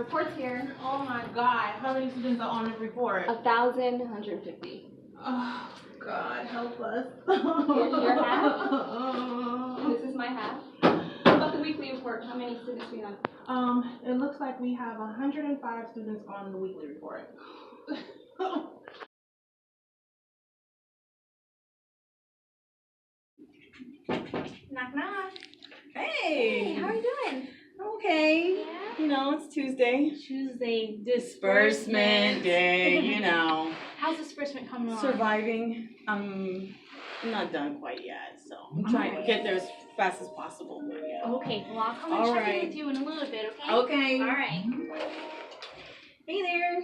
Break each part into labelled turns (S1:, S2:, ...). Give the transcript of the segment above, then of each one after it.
S1: report's here.
S2: Oh my God, how many students are on the report?
S1: 1,150.
S2: Oh God, help us.
S1: Here's your half. And this is my half. About the weekly report, how many students we have?
S2: It looks like we have 105 students on the weekly report.
S1: Knock knock.
S3: Hey,
S1: how are you doing?
S3: Okay.
S1: Yeah.
S3: You know, it's Tuesday.
S1: Tuesday
S3: Disbursement day, you know.
S1: How's disbursement coming along?
S3: Surviving. I'm not done quite yet, so I'm trying to get there as fast as possible. But yeah.
S1: Okay, well I'll come and
S3: All
S1: check
S3: right.
S1: in with you in a little bit, okay?
S3: Okay.
S1: All right.
S3: Hey there.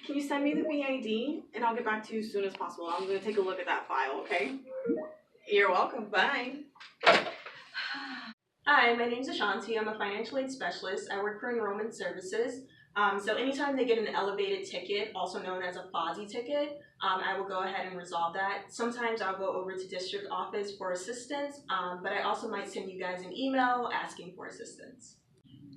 S3: Can you send me the PID and I'll get back to you as soon as possible. I'm going to take a look at that file, okay? You're welcome. Bye. Hi, my name's Ashanti. I'm a financial aid specialist. I work for Enrollment Services. So anytime they get an elevated ticket, also known as a FOSI ticket, I will go ahead and resolve that. Sometimes I'll go over to district office for assistance, but I also might send you guys an email asking for assistance.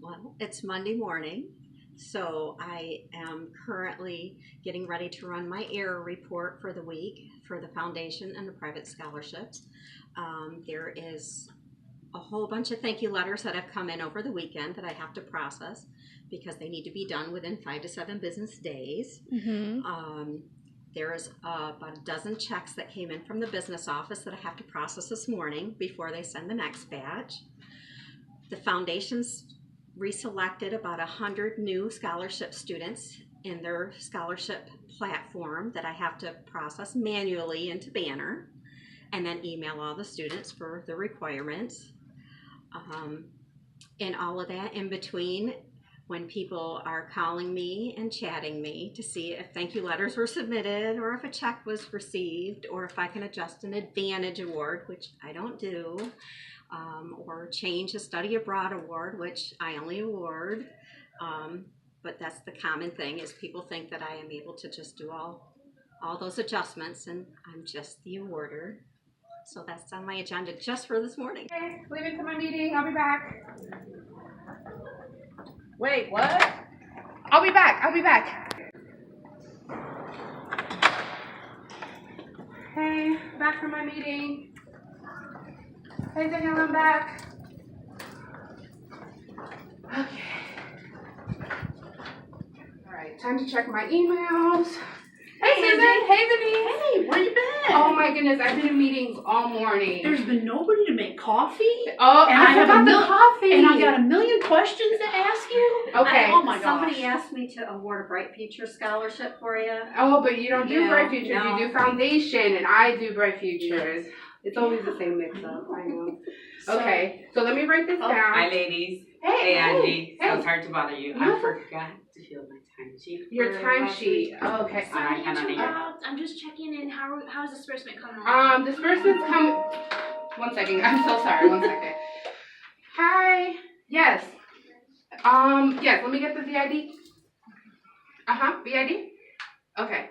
S4: Well, it's Monday morning, so I am currently getting ready to run my error report for the week for the foundation and the private scholarships. There is a whole bunch of thank you letters that have come in over the weekend that I have to process because they need to be done within 5 to 7 business days. There is about a dozen checks that came in from the business office that I have to process this morning before they send the next batch. The foundation's reselected about 100 new scholarship students in their scholarship platform that I have to process manually into Banner and then email all the students for the requirements. And all of that in between, when people are calling me and chatting me to see if thank you letters were submitted or if a check was received or if I can adjust an Advantage award, which I don't do, or change a study abroad award, which I only award. But that's the common thing, is people think that I am able to just do all those adjustments, and I'm just the awarder. So that's on my agenda just for this morning.
S5: Okay, leaving to my meeting. I'll be back.
S3: Wait, what?
S5: I'll be back. Hey, back from my meeting. Hey, Danielle, I'm back. Okay. All right, time to check my emails. Hey, Susan. Hey, Denise.
S6: Hey, where you been?
S5: Oh my goodness, I've been in meetings all morning.
S6: There's been nobody to make coffee?
S5: Oh,
S6: and
S5: I
S6: have
S5: forgot the coffee.
S6: And I got a million questions to ask you.
S5: Okay.
S6: Oh my gosh.
S4: Somebody asked me to award a Bright Future Scholarship for you.
S5: Oh, but you don't do
S4: Yeah,
S5: Bright Futures,
S4: no.
S5: you do Foundation, and I do Bright Futures. It's always the same mix-up, I know. Okay, so let me write this down.
S7: Hi, ladies. Hey, Angie.
S5: Hey.
S7: So sorry to bother you.
S5: No.
S7: I forgot to fill my timesheet.
S5: Your
S7: for last week.
S5: timesheet. Oh, okay.
S7: And I cannot hear.
S1: I'm just checking in. How's disbursement coming along?
S5: Disbursements come. 1 second. I'm so sorry. 1 second. Hi. Yes. Yes. Let me get the VID. VID. Okay.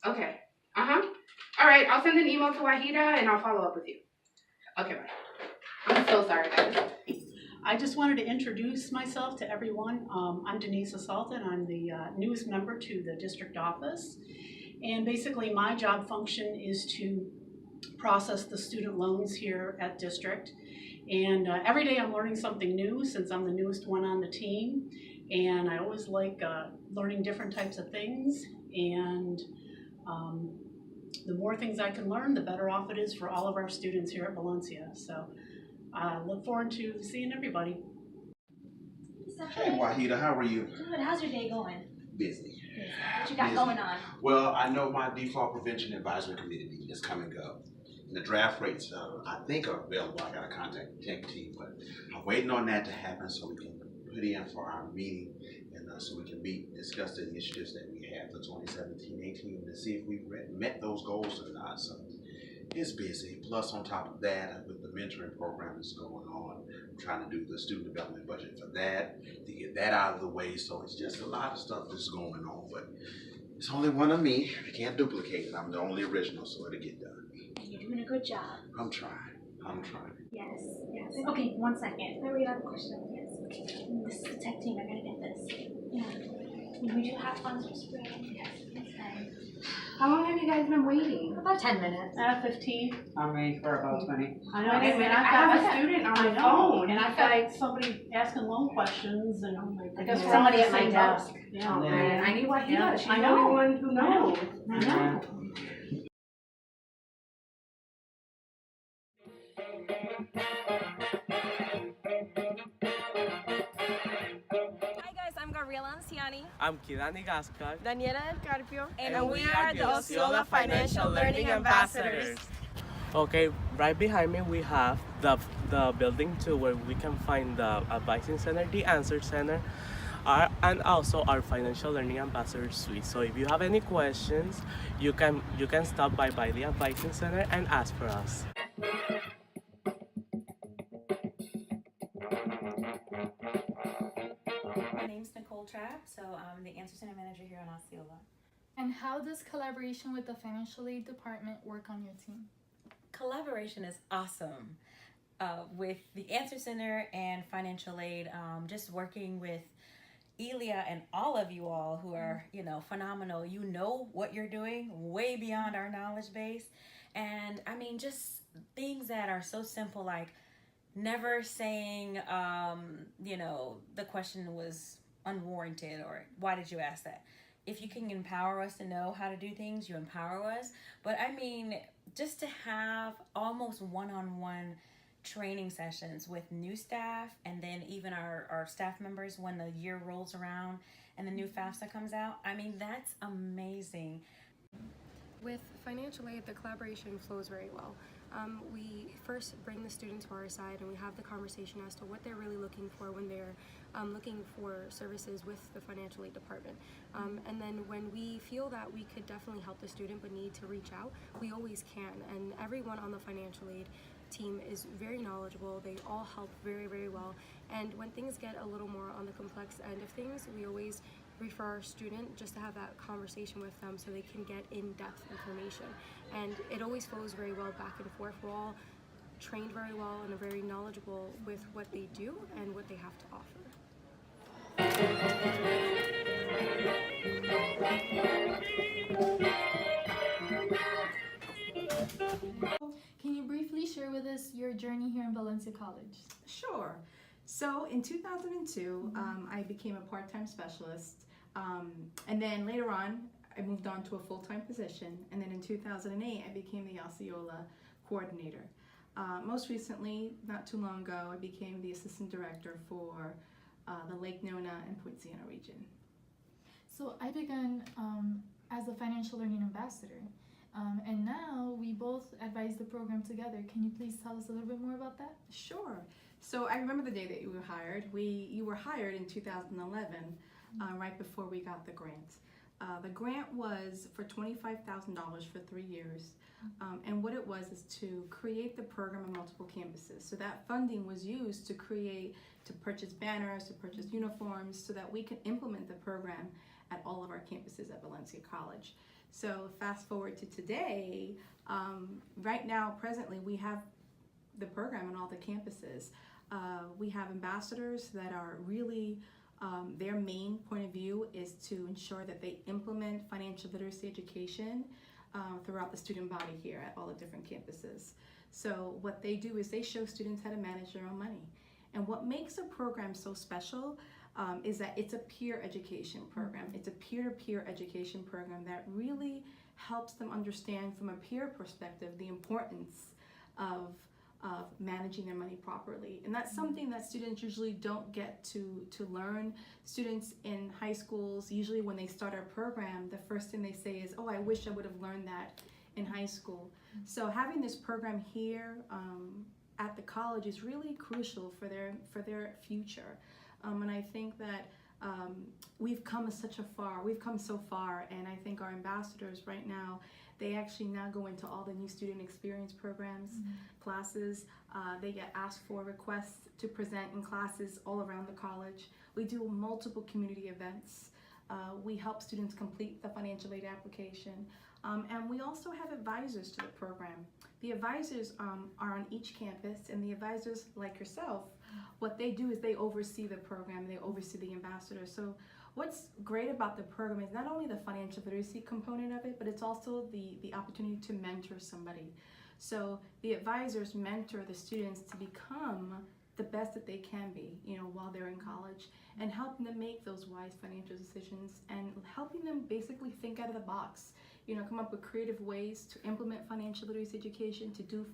S5: All right. I'll send an email to Wahida and I'll follow up with you. Okay. Bye. I'm so sorry, guys.
S6: I just wanted to introduce myself to everyone. I'm Denise Assalton. I'm the newest member to the district office. And basically my job function is to process the student loans here at district. And every day I'm learning something new since I'm the newest one on the team. And I always like learning different types of things. And the more things I can learn, the better off it is for all of our students here at Valencia. So I look forward to seeing everybody.
S8: Hey, Wahida, how are you?
S1: Good. How's your day going?
S8: Busy.
S1: What you got going on?
S8: Well, I know my default prevention advisory committee meeting is coming up. And the draft rates, I think, are available. I got to contact the tech team, but I'm waiting on that to happen so we can put in for our meeting and so we can meet, discuss the initiatives that we have for 2017-18 to see if we've met those goals or not. So it's busy. Plus, on top of that, with the mentoring program that's going on, I'm trying to do the student development budget for that, to get that out of the way. So it's just a lot of stuff that's going on, but it's only one of me. I can't duplicate it. I'm the only original, so it'll get done.
S1: You're doing a good job.
S8: I'm trying. I'm trying.
S1: Yes, yes. Okay, 1 second. I have a question. Yes. This is the tech team. I gotta get this. Yeah. We do have funds for spring. Yes. Okay.
S5: How long have you guys been waiting?
S1: About 10 minutes.
S6: 15.
S7: I'm waiting for about 20.
S6: I know.
S5: Wait a minute,
S6: and
S5: I have a student on the phone.
S6: And I've got somebody asking loan questions, and I guess we're
S1: Somebody
S6: all
S1: at my
S6: in the same boat.
S1: desk.
S6: Yeah.
S5: Oh, man, I need what he
S6: Yeah,
S5: does. She's
S6: I
S5: the
S6: know.
S5: only one who knows.
S6: I know.
S9: Hi guys, I'm Gabriela Anciani,
S10: I'm Kilani Gascar,
S9: Daniela Del Carpio,
S10: and we are the Osceola Financial Learning Ambassadors. Okay, right behind me we have the building 2 where we can find the Advising Center, the Answer Center, and also our Financial Learning Ambassador Suite. So if you have any questions, you can stop by the Advising Center and ask for us.
S11: My name's Nicole Trapp, so I'm the Answer Center Manager here on Osceola.
S12: And how does collaboration with the financial aid department work on your team?
S11: Collaboration is awesome with the Answer Center and financial aid. Just working with Elia and all of you all who are, phenomenal. You know what you're doing way beyond our knowledge base. And I mean, just things that are so simple, like never saying, the question was unwarranted or why did you ask that? If you can empower us to know how to do things, you empower us. But I mean, just to have almost one-on-one training sessions with new staff and then even our staff members when the year rolls around and the new FAFSA comes out, I mean, that's amazing.
S13: With financial aid, the collaboration flows very well. We first bring the student to our side and we have the conversation as to what they're really looking for when they're looking for services with the financial aid department. And then when we feel that we could definitely help the student but need to reach out, we always can. And everyone on the financial aid team is very knowledgeable. They all help very, very well. And when things get a little more on the complex end of things, we always refer our student just to have that conversation with them so they can get in-depth information. And it always flows very well back and forth. We're all trained very well and are very knowledgeable with what they do and what they have to offer.
S12: Can you briefly share with us your journey here in Valencia College?
S2: Sure. So in 2002, I became a part-time specialist. And then later on, I moved on to a full-time position. And then in 2008, I became the Osceola coordinator. Most recently, not too long ago, I became the assistant director for the Lake Nona and Point Siena region.
S12: So I began as a financial learning ambassador. And now we both advise the program together. Can you please tell us a little bit more about that?
S2: Sure. So I remember the day that you were hired. You were hired in 2011, right before we got the grant. The grant was for $25,000 for 3 years. And what it was is to create the program on multiple campuses. So that funding was used to purchase banners, to purchase uniforms, so that we could implement the program at all of our campuses at Valencia College. So fast forward to today, right now, presently, we have the program on all the campuses. We have ambassadors that are really, their main point of view is to ensure that they implement financial literacy education throughout the student body here at all the different campuses. So what they do is they show students how to manage their own money. And what makes a program so special is that it's a peer education program. It's a peer-to-peer education program that really helps them understand from a peer perspective the importance of managing their money properly. And that's something that students usually don't get to learn. Students in high schools, usually when they start our program, the first thing they say is, oh, I wish I would have learned that in high school. So having this program here at the college is really crucial for their future. And I think that we've come so far, and I think our ambassadors right now, they actually now go into all the new student experience programs, classes. They get asked for requests to present in classes all around the college. We do multiple community events. We help students complete the financial aid application. And we also have advisors to the program. The advisors are on each campus, and the advisors, like yourself, what they do is they oversee the program, they oversee the ambassadors. So what's great about the program is not only the financial literacy component of it, but it's also the opportunity to mentor somebody. So the advisors mentor the students to become the best that they can be, while they're in college, and helping them make those wise financial decisions and helping them basically think out of the box, come up with creative ways to implement financial literacy education, to do,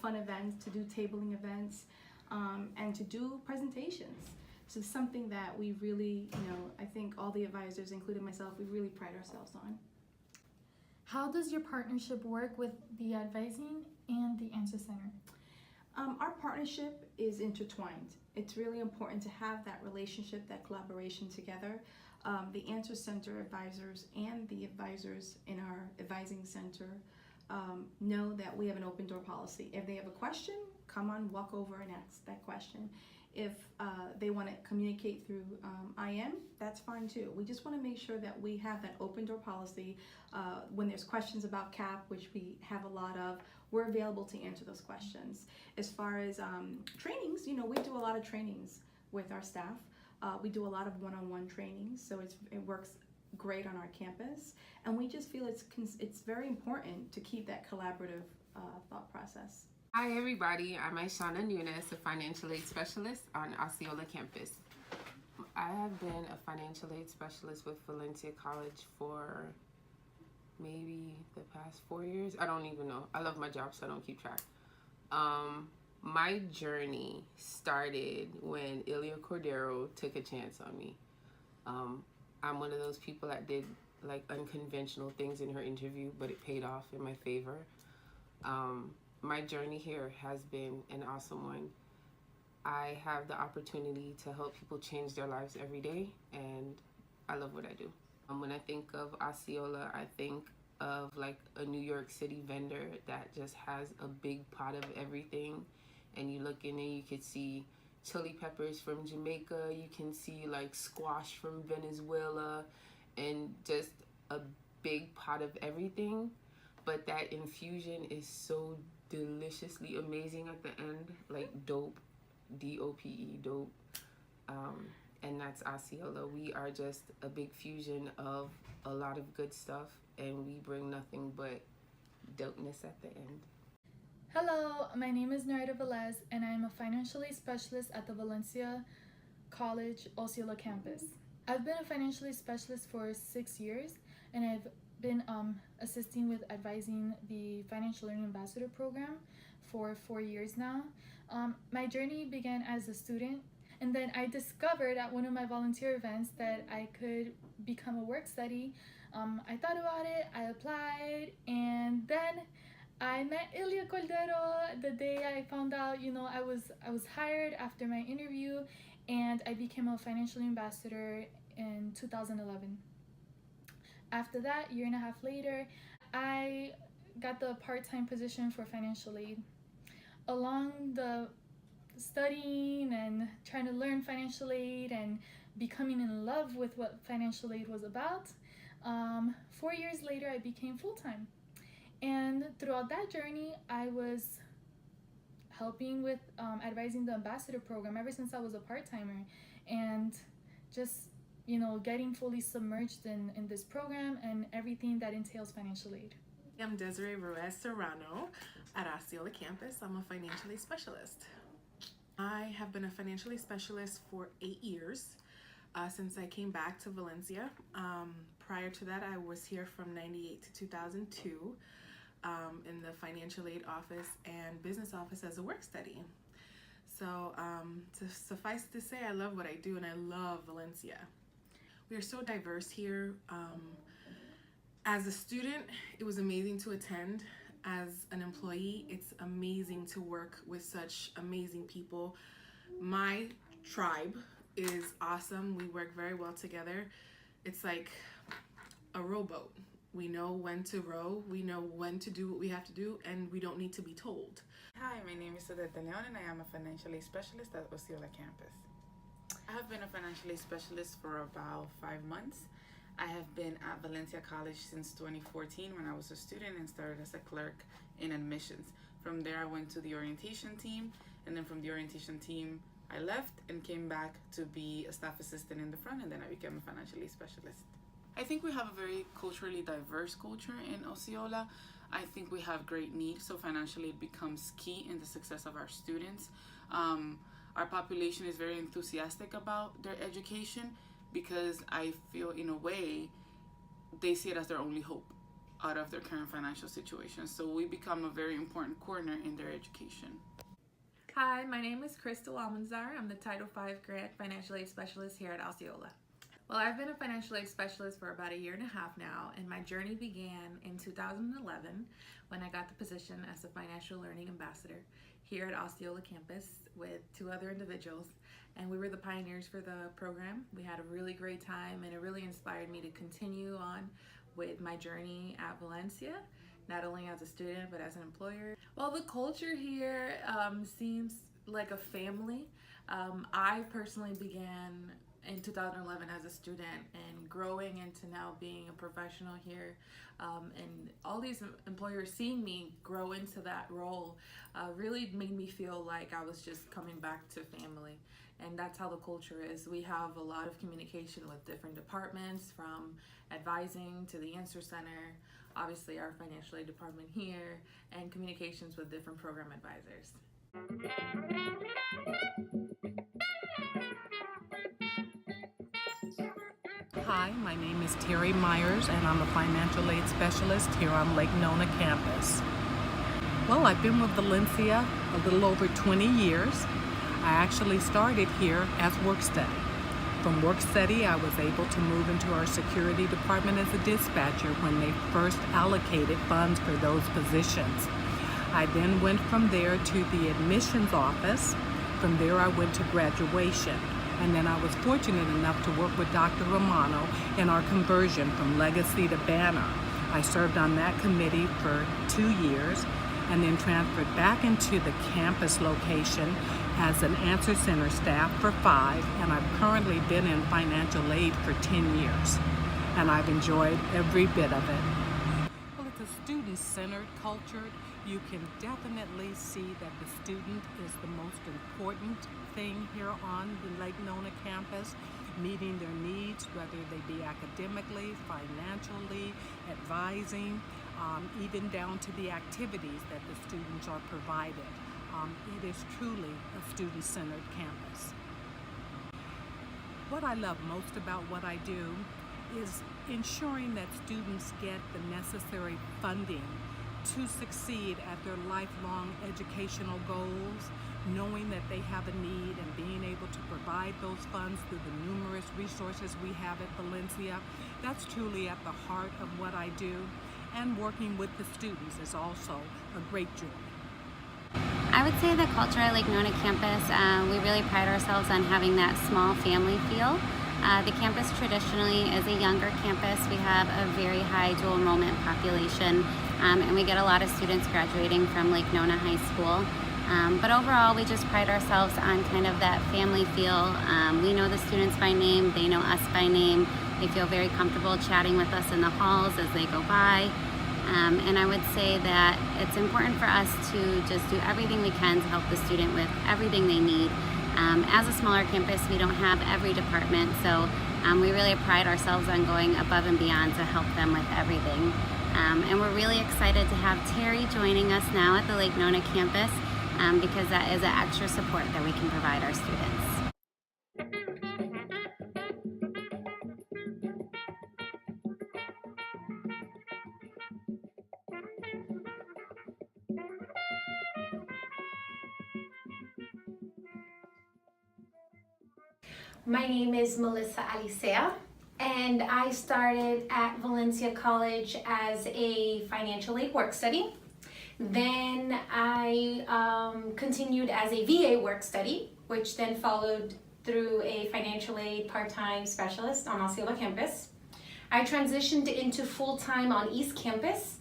S2: fun events, to do tabling events, and to do presentations. So something that we really, I think all the advisors, including myself, we really pride ourselves on.
S12: How does your partnership work with the advising and the Answer Center?
S2: Our partnership is intertwined. It's really important to have that relationship, that collaboration together. The Answer Center advisors and the advisors in our advising center know that we have an open door policy. If they have a question, come on, walk over and ask that question. If they want to communicate through IM, that's fine too. We just want to make sure that we have that open door policy. When there's questions about CAP, which we have a lot of, we're available to answer those questions. As far as trainings, we do a lot of trainings with our staff. We do a lot of one-on-one trainings, so it works great on our campus. And we just feel it's very important to keep that collaborative thought process.
S5: Hi everybody, I'm Aishana Nunes, a financial aid specialist on Osceola campus. I have been a financial aid specialist with Valencia College for maybe the past 4 years. I don't even know. I love my job, so I don't keep track. My journey started when Ilia Cordero took a chance on me. I'm one of those people that did like unconventional things in her interview, but it paid off in my favor. My journey here has been an awesome one. I have the opportunity to help people change their lives every day, and I love what I do. When I think of Osceola, I think of like a New York City vendor that just has a big pot of everything, and you look in it, you could see chili peppers from Jamaica, you can see like squash from Venezuela, and just a big pot of everything. But that infusion is so deliciously amazing at the end, like dope, D-O-P-E, dope. And that's Osceola. We are just a big fusion of a lot of good stuff, and we bring nothing but dopeness at the end.
S12: Hello, my name is Narita Velez, and I'm a financial aid specialist at the Valencia College Osceola campus. I've been a financial aid specialist for 6 years, and I've been assisting with advising the Financial Learning Ambassador program for 4 years now. My journey began as a student, and then I discovered at one of my volunteer events that I could become a work study. I thought about it, I applied, and then I met Ilia Cordero the day I found out, I was hired after my interview, and I became a financial ambassador in 2011. After that, 1.5 years later, I got the part-time position for financial aid. Along the studying and trying to learn financial aid and becoming in love with what financial aid was about, 4 years later, I became full-time. And throughout that journey, I was helping with advising the ambassador program ever since I was a part-timer, and just getting fully submerged in this program and everything that entails financial aid.
S14: I'm Desiree Ruiz Serrano at Osceola campus. I'm a financial aid specialist. I have been a financial aid specialist for 8 years since I came back to Valencia. Prior to that, I was here from 98 to 2002 in the financial aid office and business office as a work study. So to suffice to say, I love what I do and I love Valencia. We are so diverse here. As a student, it was amazing to attend. As an employee, it's amazing to work with such amazing people. My tribe is awesome. We work very well together. It's like a rowboat. We know when to row, we know when to do what we have to do, and we don't need to be told.
S15: Hi, my name is Odette De Leon, and I am a financial aid specialist at Osceola campus. I have been a financial aid specialist for about 5 months. I have been at Valencia College since 2014 when I was a student and started as a clerk in admissions. From there I went to the orientation team, and then from the orientation team I left and came back to be a staff assistant in the front, and then I became a financial aid specialist. I think we have a very culturally diverse culture in Osceola. I think we have great needs, so financial aid becomes key in the success of our students. Our population is very enthusiastic about their education because I feel in a way they see it as their only hope out of their current financial situation. So we become a very important corner in their education.
S16: Hi, my name is Crystal Almanzar. I'm the Title V Grant Financial Aid Specialist here at Osceola. Well, I've been a financial aid specialist for about 1.5 years now, and my journey began in 2011 when I got the position as a Financial Learning Ambassador here at Osceola campus with 2 other individuals, and we were the pioneers for the program. We had a really great time, and it really inspired me to continue on with my journey at Valencia, not only as a student but as an employer. Well, the culture here seems like a family. I personally began in 2011 as a student and growing into now being a professional here, and all these employers seeing me grow into that role really made me feel like I was just coming back to family. And that's how the culture is. We have a lot of communication with different departments, from advising to the Answer Center, obviously our financial aid department here, and communications with different program advisors.
S17: Hi, my name is Terry Myers, and I'm a financial aid specialist here on Lake Nona campus. Well, I've been with Valencia a little over 20 years. I actually started here as work study. From work study, I was able to move into our security department as a dispatcher when they first allocated funds for those positions. I then went from there to the admissions office. From there, I went to graduation. And then I was fortunate enough to work with Dr. Romano in our conversion from Legacy to Banner. I served on that committee for 2 years and then transferred back into the campus location as an Answer Center staff for 5, and I've currently been in financial aid for 10 years, and I've enjoyed every bit of it. Well, it's a student-centered culture. You can definitely see that the student is the most important thing here on the Lake Nona campus, meeting their needs, whether they be academically, financially, advising, even down to the activities that the students are provided. It is truly a student-centered campus. What I love most about what I do is ensuring that students get the necessary funding to succeed at their lifelong educational goals, knowing that they have a need and being able to provide those funds through the numerous resources we have at Valencia. That's truly at the heart of what I do, and working with the students is also a great joy.
S18: I would say the culture at Lake Nona campus, we really pride ourselves on having that small family feel. The campus traditionally is a younger campus. We have a very high dual enrollment population, and we get a lot of students graduating from Lake Nona High School. But overall, we just pride ourselves on kind of that family feel. We know the students by name, they know us by name. They feel very comfortable chatting with us in the halls as they go by. And I would say that it's important for us to just do everything we can to help the student with everything they need. As a smaller campus, we don't have every department, so we really pride ourselves on going above and beyond to help them with everything. And we're really excited to have Terry joining us now at the Lake Nona campus, because that is an extra support that we can provide our students.
S19: My name is Melissa Alicea, and I started at Valencia College as a financial aid work study. Then I continued as a VA work study, which then followed through a financial aid part-time specialist on Osceola campus. I transitioned into full-time on East Campus.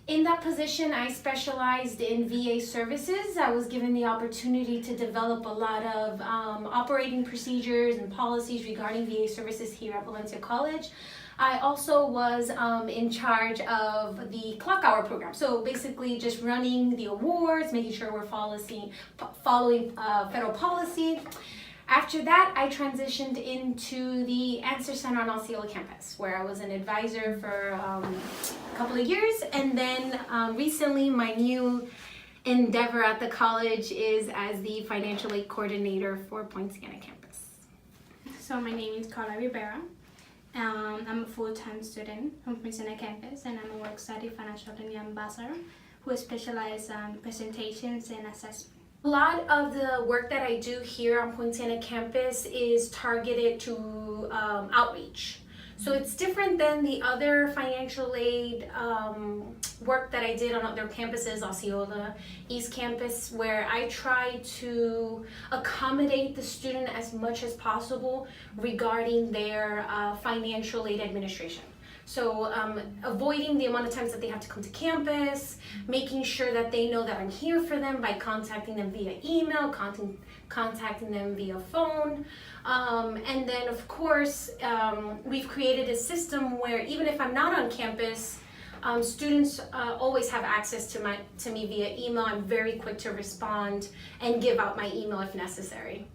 S19: In that position, I specialized in VA services. I was given the opportunity to develop a lot of operating procedures and policies regarding VA services here at Valencia College. I also was in charge of the clock hour program. So basically just running the awards, making sure we're following federal policy. After that, I transitioned into the Answer Center on Osceola campus, where I was an advisor for a couple of years. And then recently, my new endeavor at the college is as the financial aid coordinator for Poinciana campus.
S20: So my name is Carla Rivera. I'm a full-time student from Poinciana campus, and I'm a work-study financial learning ambassador who specializes in presentations and assessment.
S19: A lot of the work that I do here on Poinciana campus is targeted to outreach. So it's different than the other financial aid work that I did on other campuses, Osceola, East Campus, where I try to accommodate the student as much as possible regarding their financial aid administration. So avoiding the amount of times that they have to come to campus, making sure that they know that I'm here for them by contacting them via email, contacting them via phone. And then of course, we've created a system where even if I'm not on campus, students always have access to me via email. I'm very quick to respond and give out my email if necessary.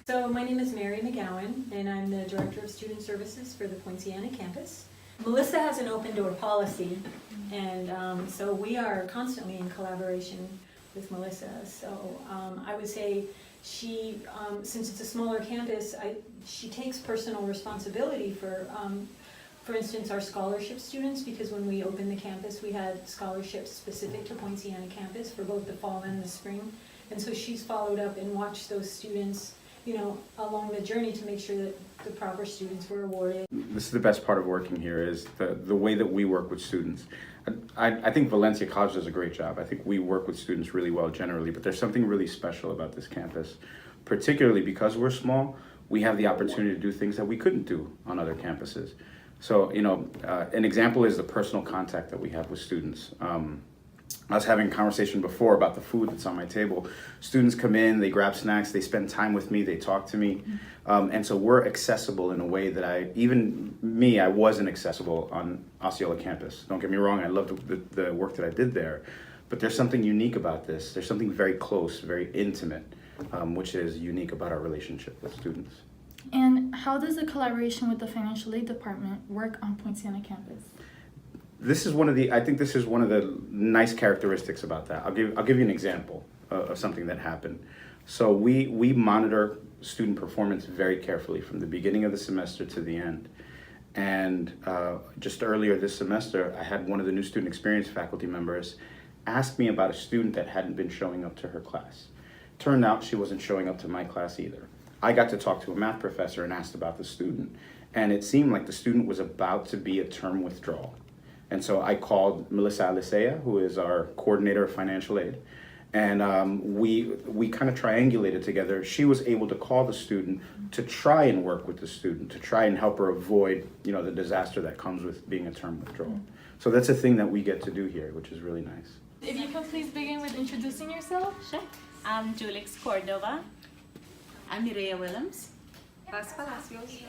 S11: So my name is Mary McGowan, and I'm the Director of Student Services for the Poinciana campus. Melissa has an open door policy, and so we are constantly in collaboration with Melissa. So I would say she, since it's a smaller campus, she takes personal responsibility for instance, our scholarship students, because when we opened the campus, we had scholarships specific to Poinciana campus for both the fall and the spring. And so she's followed up and watched those students, you know, along the journey to make sure that the proper students were awarded.
S21: This is the best part of working here is the way that we work with students. I think Valencia College does a great job. I think we work with students really well generally, but there's something really special about this campus. Particularly because we're small, we have the opportunity to do things that we couldn't do on other campuses. So, you know, an example is the personal contact that we have with students. I was having a conversation before about the food that's on my table. Students come in, they grab snacks, they spend time with me, they talk to me. And so we're accessible in a way that I wasn't accessible on Osceola campus. Don't get me wrong, I love the work that I did there. But there's something unique about this. There's something very close, very intimate, which is unique about our relationship with students.
S12: And how does the collaboration with the financial aid department work on Poinciana campus?
S21: I think this is one of the nice characteristics about that. I'll give you an example of something that happened. So we monitor student performance very carefully from the beginning of the semester to the end. And just earlier this semester, I had one of the new student experience faculty members ask me about a student that hadn't been showing up to her class. Turned out she wasn't showing up to my class either. I got to talk to a math professor and asked about the student. And it seemed like the student was about to be a term withdrawal. And so I called Melissa Alicea, who is our coordinator of financial aid, and we kind of triangulated together. She was able to call the student to try and work with the student, to try and help her avoid, you know, the disaster that comes with being a term withdrawal. So that's a thing that we get to do here, which is really nice.
S12: If you can please begin with introducing yourself.
S22: Sure. I'm Julix Cordova. I'm Mireya Williams.
S23: Las Palacios.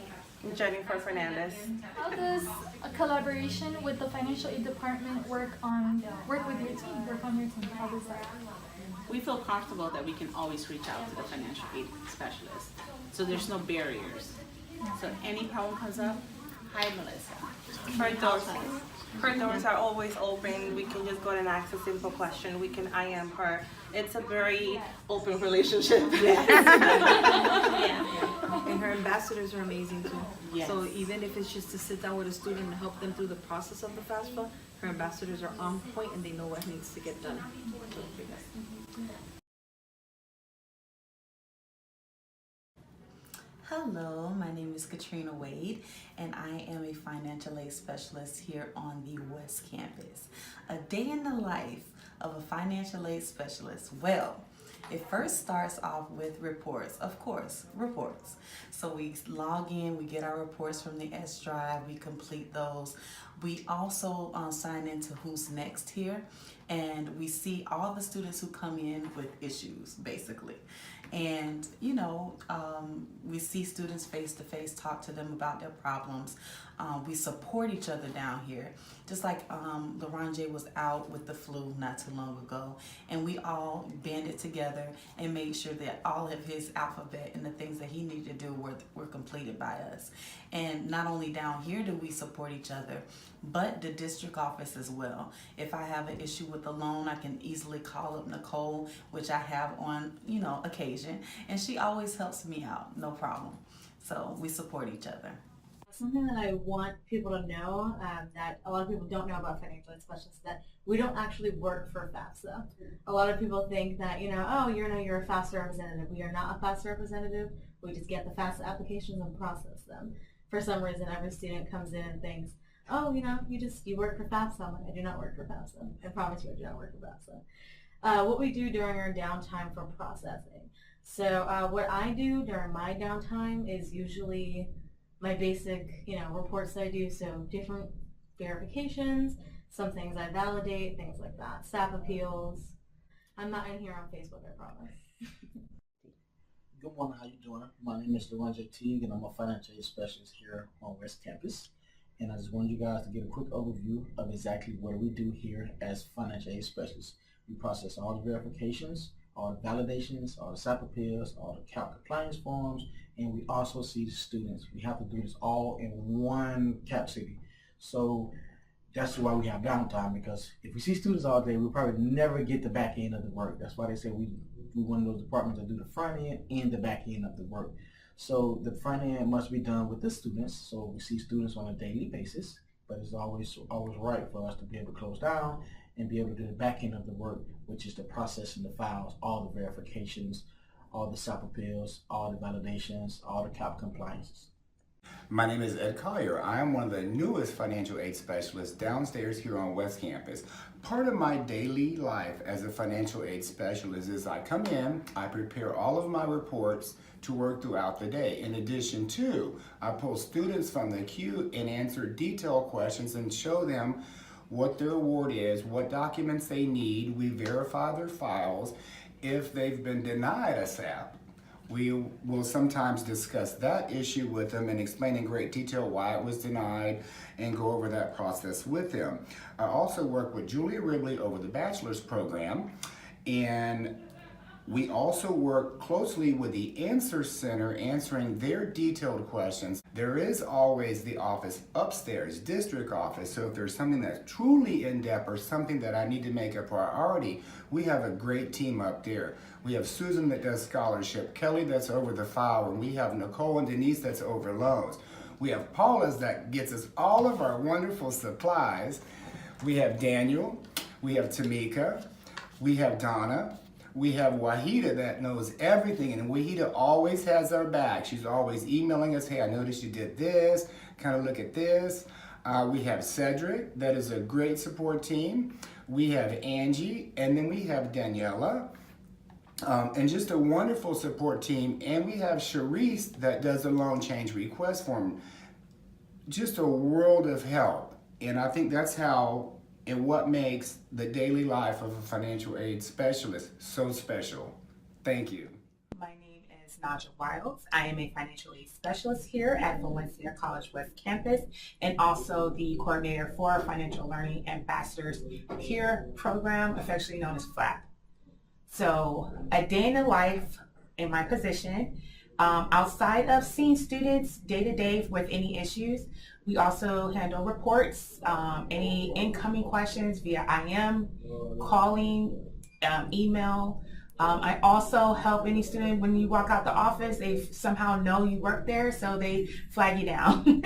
S23: Jennifer Fernandez.
S12: How does a collaboration with the financial aid department work on your team? How does that?
S22: We feel comfortable that we can always reach out to the financial aid specialist. So there's no barriers. So any problem comes up, hi Melissa.
S23: Her doors are always open. We can just go and ask a simple question. We can IM her. It's a very open relationship. Yes.
S22: Yeah.
S24: And her ambassadors are amazing too.
S22: Yes.
S24: So even if it's just to sit down with a student and help them through the process of the FAFSA, her ambassadors are on point and they know what needs to get done.
S25: Hello, my name is Katrina Wade, and I am a financial aid specialist here on the West Campus. A day in the life of a financial aid specialist. Well, it first starts off with reports, of course, reports. So we log in, we get our reports from the S Drive, we complete those. We also sign into Who's Next here, and we see all the students who come in with issues, basically. And, you know, we see students face to face, talk to them about their problems. We support each other down here. Just like LaRonjay was out with the flu not too long ago, and we all banded together and made sure that all of his alphabet and the things that he needed to do were completed by us. And not only down here do we support each other, but the district office as well. If I have an issue with a loan, I can easily call up Nicole, which I have on, you know, occasion, and she always helps me out, no problem. So we support each other.
S1: Something that I want people to know that a lot of people don't know about financial aid specialists, that we don't actually work for FAFSA. A lot of people think that, you know, oh, you're a FAFSA representative. We are not a FAFSA representative. We just get the FAFSA applications and process them. For some reason, every student comes in and thinks, oh, you know, you work for FAFSA. I'm like, I do not work for FAFSA. I promise you I do not work for FAFSA. What we do during our downtime for processing. So what I do during my downtime is usually my basic, you know, reports that I do. So different verifications, some things I validate, things like that. Staff appeals. I'm not in here on Facebook, I promise.
S3: Good morning, how you doing? My name is LaRonjay Teague, and I'm a financial aid specialist here on West Campus. And I just wanted you guys to get a quick overview of exactly what we do here as financial aid specialists. We process all the verifications, all the validations, all the SAP appeals, all the CAP compliance forms, and we also see the students. We have to do this all in one cap city. So that's why we have downtime, because if we see students all day, we'll probably never get the back end of the work. That's why they say we one of those departments that do the front end and the back end of the work. So the front end must be done with the students. So we see students on a daily basis, but it's always right for us to be able to close down and be able to do the back end of the work, which is the processing the files, all the verifications, all the SAP appeals, all the validations, all the CAP compliances.
S4: My name is Ed Collier. I am one of the newest financial aid specialists downstairs here on West Campus. Part of my daily life as a financial aid specialist is I come in, I prepare all of my reports to work throughout the day. In addition to, I pull students from the queue and answer detailed questions and show them what their award is, what documents they need. We verify their files. If they've been denied a SAP, we will sometimes discuss that issue with them and explain in great detail why it was denied and go over that process with them. I also work with Julia Ribley over the bachelor's program, and we also work closely with the Answer Center answering their detailed questions. There is always the office upstairs, district office, so if there's something that's truly in-depth or something that I need to make a priority, we have a great team up there. We have Susan that does scholarship, Kelly that's over the file, and we have Nicole and Denise that's over loans. We have Paula's that gets us all of our wonderful supplies. We have Daniel, we have Tamika, we have Donna, we have Wahida that knows everything, and Wahida always has our back. She's always emailing us, hey, I noticed you did this, kind of look at this. We have Cedric, that is a great support team. We have Angie, and then we have Daniela, and just a wonderful support team. And we have Sharice that does a loan change request form. Just a world of help. And I think that's how and what makes the daily life of a financial aid specialist so special. Thank you.
S7: My name is Naja Wilds. I am a financial aid specialist here at Valencia College West Campus, and also the coordinator for Financial Learning Ambassadors Here program, affectionately known as FLAP. So a day in the life in my position, outside of seeing students day to day with any issues, we also handle reports, any incoming questions via IM, calling, email. I also help any student when you walk out the office, they somehow know you work there, so they flag you down.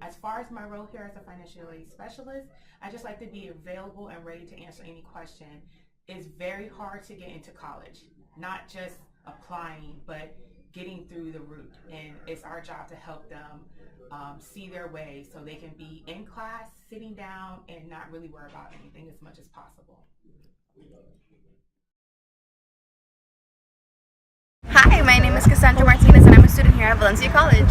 S7: As far as my role here as a financial aid specialist, I just like to be available and ready to answer any question. It's very hard to get into college, not just applying, but getting through the route. And it's our job to help them see their way so they can be in class, sitting down, and not really worry about anything as much as possible.
S8: Hi, my name is Cassandra Martinez and I'm a student here at Valencia College.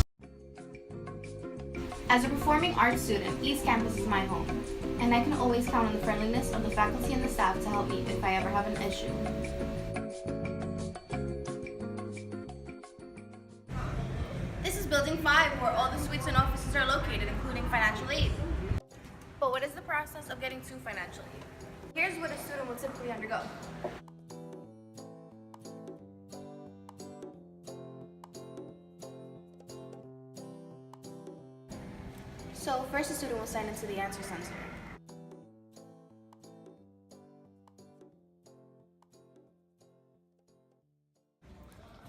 S26: As a performing arts student, East Campus is my home.
S8: and I can always count on the friendliness of the faculty and the staff to help me if I ever have an issue. This is Building 5, where all the suites and offices are located, including financial aid. But what is the process of getting to financial aid? Here's what a student will typically undergo. So first, the student will sign into the answer center.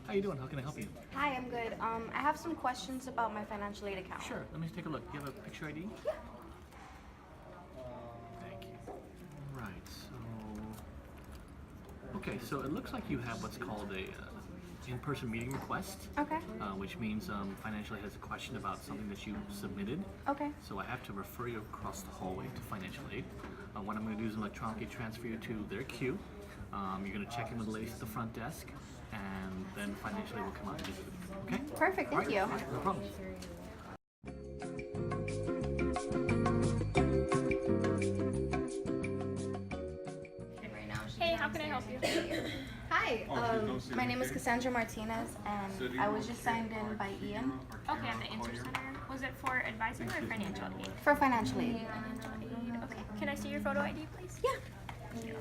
S2: How you doing? How can I help you?
S8: Hi, I'm good. I have some questions about my financial aid account.
S2: Sure. Let me take a look. Do you have a picture ID?
S8: Yeah.
S2: Thank you. Right. Okay. So it looks like you have what's called a in-person meeting request.
S8: Okay.
S2: Which means financial aid has a question about something that you submitted.
S8: Okay.
S2: So I have to refer you across the hallway to financial aid. What I'm going to do is electronically transfer you to their queue. You're going to check in with the ladies at the front desk, and then financial aid will come out and visit with you. Okay?
S8: Perfect. Thank you.
S2: All right, no problem.
S8: Hey, how can I help you? Hi, my name is Cassandra Martinez, and I was just signed in by Ian.
S6: Okay, at the Answer Center. Was it for advising or financial aid?
S8: For financial aid.
S6: Financial aid. Okay. Can I see your photo ID, please?
S8: Yeah.
S6: Thank you.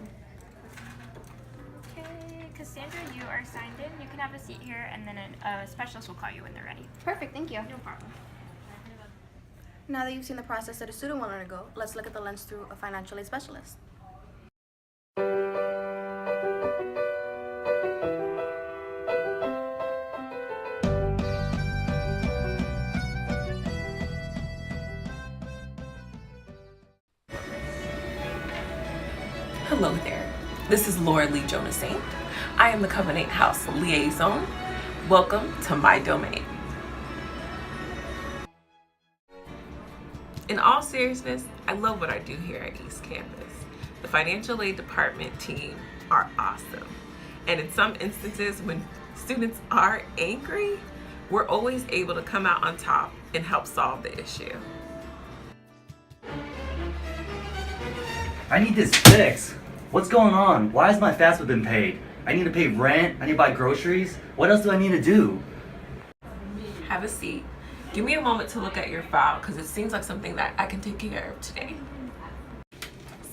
S6: Okay, Cassandra, you are signed in. You can have a seat here, and then a specialist will call you when they're ready.
S8: Perfect. Thank you.
S6: No problem.
S8: Now that you've seen the process that a student will undergo, let's look at the lens through a financial aid specialist.
S9: Hello there. This is Laura Lee Jonas-Saint. I am the Covenant House Liaison. Welcome to my domain. In all seriousness, I love what I do here at East Campus. The financial aid department team are awesome. And in some instances, when students are angry, we're always able to come out on top and help solve the issue.
S10: I need this fixed. What's going on? Why has my FAFSA been paid? I need to pay rent, I need to buy groceries. What else do I need to do?
S9: Have a seat. Give me a moment to look at your file because it seems like something that I can take care of today.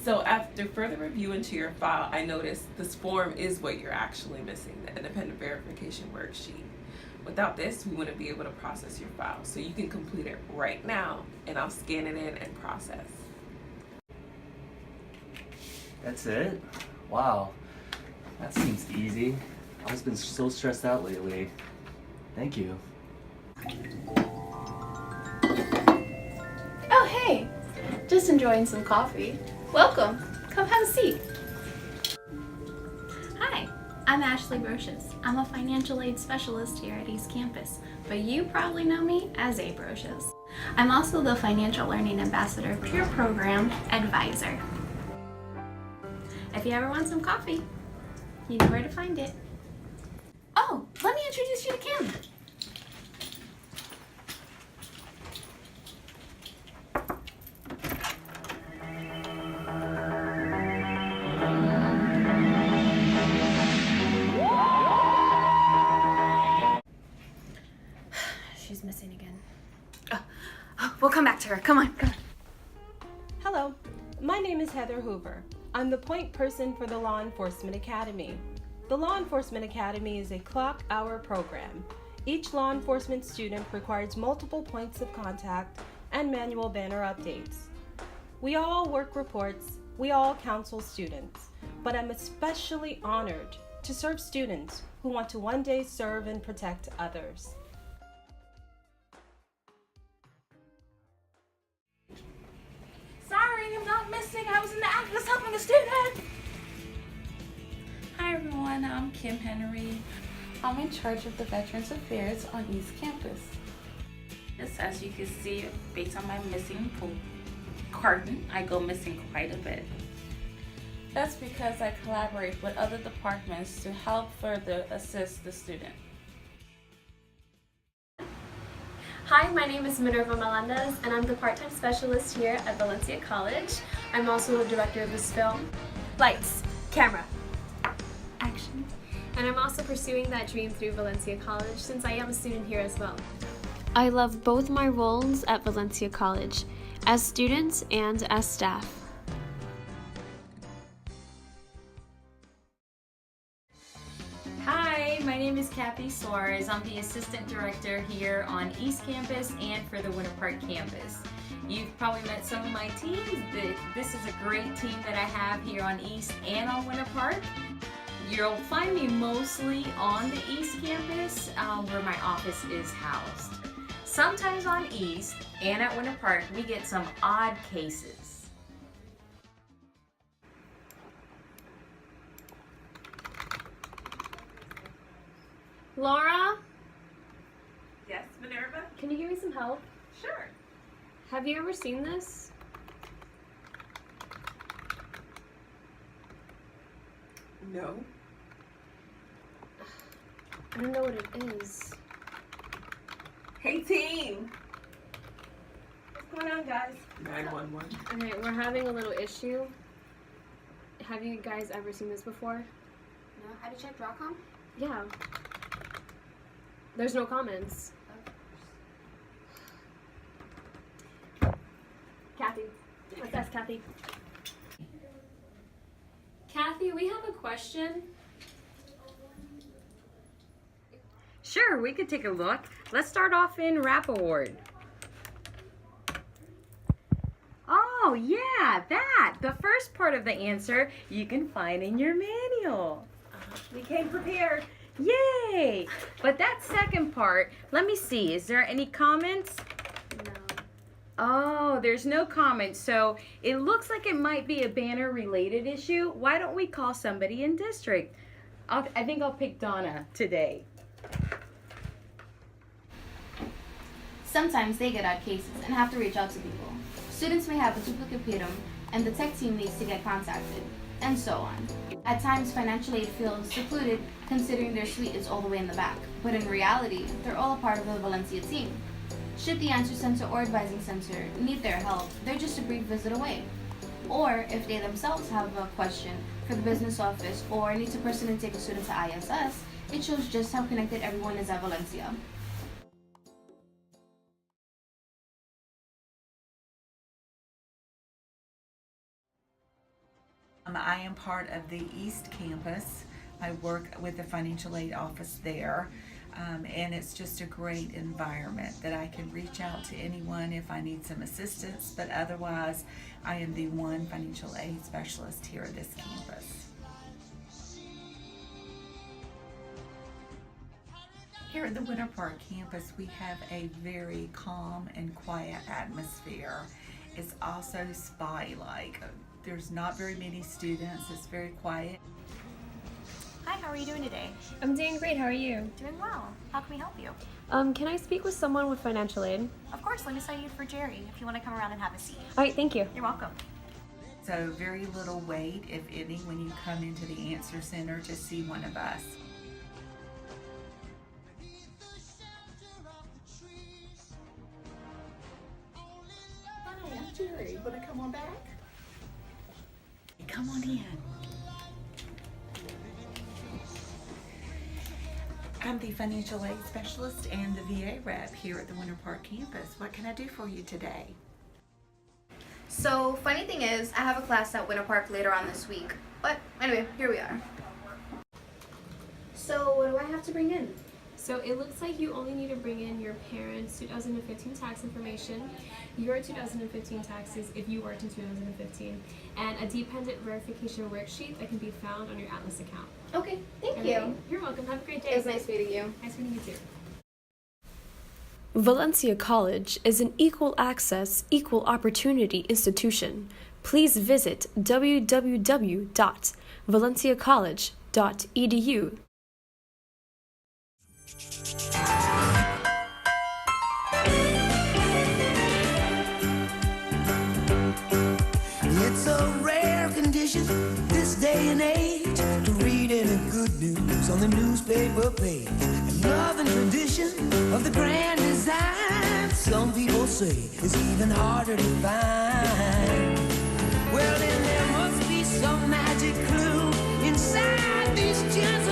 S9: So after further review into your file, I noticed this form is what you're actually missing, the independent verification worksheet. Without this, we wouldn't be able to process your file. So you can complete it right now and I'll scan it in and process.
S10: That's it? Wow. That seems easy. I've just been so stressed out lately. Thank you.
S8: Oh, hey! Just enjoying some coffee. Welcome. Come have a seat. Hi, I'm Ashley Brocious. I'm a financial aid specialist here at East Campus, but you probably know me as A. Brocious. I'm also the Financial Learning Ambassador Peer Program Advisor. If you ever want some coffee, you know where to find it. Oh, let me introduce you to Kim. She's missing again. We'll come back to her. Come on.
S13: Hello, my name is Heather Hoover. I'm the point person for the Law Enforcement Academy. The Law Enforcement Academy is a clock-hour program. Each law enforcement student requires multiple points of contact and manual banner updates. We all work reports, we all counsel students, but I'm especially honored to serve students who want to one day serve and protect others.
S11: Sorry, I'm not missing. I was in the act just helping the student.
S26: Hi everyone, I'm Kim Henry. I'm in charge of the Veterans Affairs on East Campus. Just as you can see, based on my missing carton, I go missing quite a bit. That's because I collaborate with other departments to help further assist the student.
S5: Hi, my name is Minerva Melendez, and I'm the part-time specialist here at Valencia College. I'm also the director of this film. Lights, camera, action. And I'm also pursuing that dream through Valencia College since I am a student here as well. I love both my roles at Valencia College, as students and as staff.
S14: Hi, my name is Kathy Suarez. I'm the assistant director here on East Campus and for the Winter Park campus. You've probably met some of my teams. This is a great team that I have here on East and on Winter Park. You'll find me mostly on the East Campus where my office is housed. Sometimes on East and at Winter Park we get some odd cases.
S5: Laura?
S9: Yes, Minerva?
S5: Can you give me some help?
S9: Sure.
S5: Have you ever seen this?
S9: No.
S5: I don't know what it is.
S9: Hey team! What's going on, guys? 911.
S5: Okay, we're having a little issue. Have you guys ever seen this before?
S8: No, how to check Drawcom?
S5: Yeah. There's no comments. Kathy. Let's ask Kathy. Kathy, we have a question.
S14: Sure, we could take a look. Let's start off in Rap Award. Oh yeah, that! The first part of the answer you can find in your manual. We came prepared. Yay! But that second part, let me see, is there any comments?
S5: No.
S14: Oh, there's no comments, so it looks like it might be a banner related issue. Why don't we call somebody in district? I think I'll pick Donna today.
S8: Sometimes they get odd cases and have to reach out to people. Students may have a duplicate PIDM and the tech team needs to get contacted, and so on. At times, financial aid feels secluded considering their suite is all the way in the back, but in reality, they're all a part of the Valencia team. Should the Answer Center or Advising Center need their help, they're just a brief visit away. Or if they themselves have a question for the business office or need to personally take a student to ISS, it shows just how connected everyone is at Valencia.
S15: I am part of the East Campus. I work with the financial aid office there, and it's just a great environment that I can reach out to anyone if I need some assistance, but otherwise I am the one financial aid specialist here at this campus. Here at the Winter Park campus, we have a very calm and quiet atmosphere. It's also spa-like. There's not very many students. It's very quiet.
S16: Hi, how are you doing today?
S5: I'm doing great. How are you?
S16: Doing well. How can we help you?
S5: Can I speak with someone with financial aid?
S16: Of course, let me cite you for Jerry if you want to come around and have a seat.
S5: All right, thank you.
S16: You're welcome.
S15: So very little wait, if any, when you come into the Answer Center to see one of us.
S17: Hi, I'm Jerry. You want to come on back?
S15: Come on in. I'm the financial aid specialist and the VA rep here at the Winter Park campus. What can I do for you today?
S8: So, funny thing is, I have a class at Winter Park later on this week. But anyway, here we are. So, what do I have to bring in?
S5: So it looks like you only need to bring in your parents' 2015 tax information, your 2015 taxes if you worked in 2015, and a dependent verification worksheet that can be found on your Atlas account.
S8: Okay, thank you.
S5: You're welcome. Have a great day.
S8: It was nice meeting you.
S5: Nice meeting you too. Valencia College is an equal access, equal opportunity institution. Please visit www.valenciacollege.edu.
S18: It's a rare condition this day and age to read any good news.
S12: news on the newspaper page. And love and condition of the grand design, some people say is even harder to find. Well, then there must be some magic clue inside these gems